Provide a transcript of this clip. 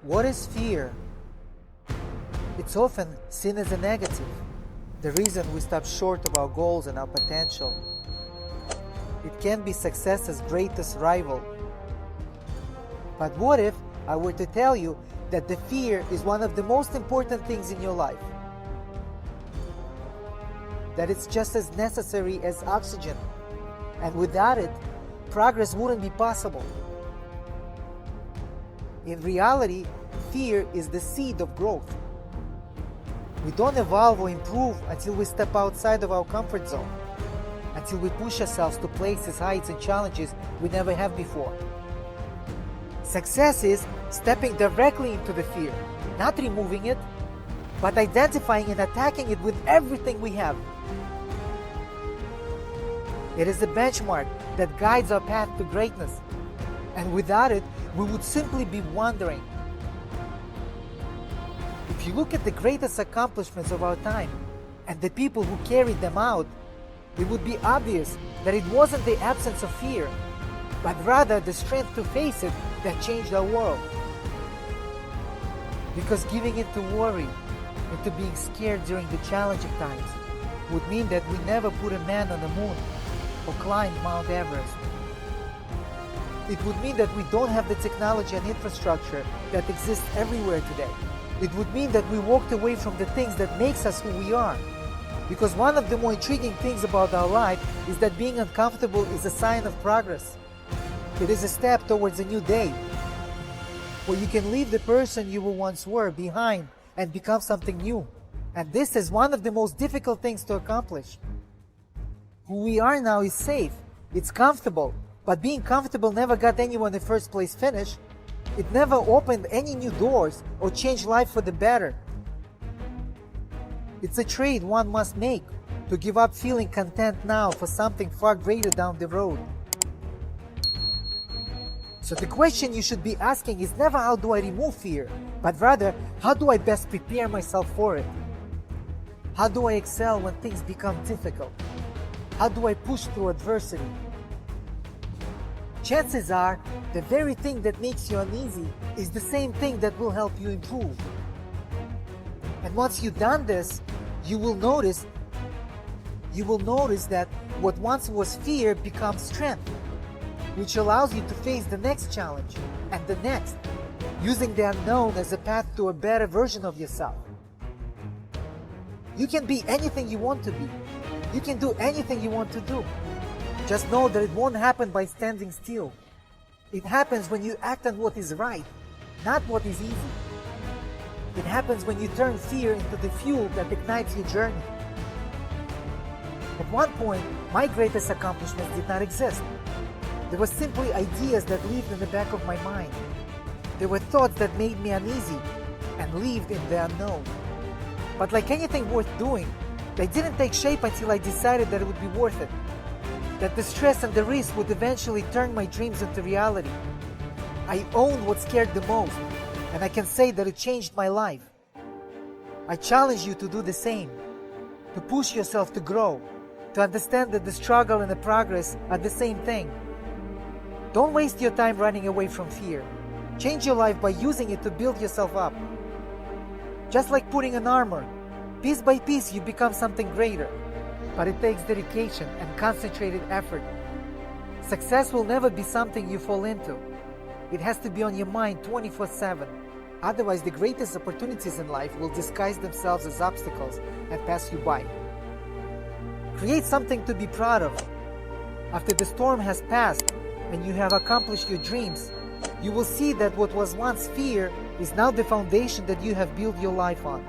What is fear? It's often seen as a negative, the reason we stop short of our goals and our potential. It can be success's greatest rival. But what if I were to tell you that the fear is one of the most important things in your life? That it's just as necessary as oxygen, and without it, progress wouldn't be possible. In reality, fear is the seed of growth. We don't evolve or improve until we step outside of our comfort zone, until we push ourselves to places, heights, and challenges we never have before. Success is stepping directly into the fear, not removing it, but identifying and attacking it with everything we have. It is the benchmark that guides our path to greatness, and without it, we would simply be wandering. If you look at the greatest accomplishments of our time and the people who carried them out, it would be obvious that it wasn't the absence of fear, but rather the strength to face it that changed our world. Because giving in to worry and to being scared during the challenging times would mean that we never put a man on the moon or climbed Mount Everest. It would mean that we don't have the technology and infrastructure that exists everywhere today. It would mean that we walked away from the things that makes us who we are. Because one of the more intriguing things about our life is that being uncomfortable is a sign of progress. It is a step towards a new day, where you can leave the person you once were behind and become something new. And this is one of the most difficult things to accomplish. Who we are now is safe, it's comfortable, but being comfortable never got anyone in the first place finished. It never opened any new doors or changed life for the better. It's a trade one must make to give up feeling content now for something far greater down the road. So the question you should be asking is never how do I remove fear, but rather how do I best prepare myself for it? How do I excel when things become difficult? How do I push through adversity? Chances are, the very thing that makes you uneasy is the same thing that will help you improve. And once you've done this, you will notice that what once was fear becomes strength, which allows you to face the next challenge and the next, using the unknown as a path to a better version of yourself. You can be anything you want to be. You can do anything you want to do. Just know that it won't happen by standing still. It happens when you act on what is right, not what is easy. It happens when you turn fear into the fuel that ignites your journey. At one point, my greatest accomplishments did not exist. They were simply ideas that lived in the back of my mind. They were thoughts that made me uneasy and lived in the unknown. But like anything worth doing, they didn't take shape until I decided that it would be worth it. That the stress and the risk would eventually turn my dreams into reality. I owned what scared the most, and I can say that it changed my life. I challenge you to do the same, to push yourself to grow, to understand that the struggle and the progress are the same thing. Don't waste your time running away from fear. Change your life by using it to build yourself up. Just like putting on armor, piece by piece you become something greater. But it takes dedication and concentrated effort. Success will never be something you fall into. It has to be on your mind 24/7. Otherwise, the greatest opportunities in life will disguise themselves as obstacles and pass you by. Create something to be proud of. After the storm has passed and you have accomplished your dreams, you will see that what was once fear is now the foundation that you have built your life on.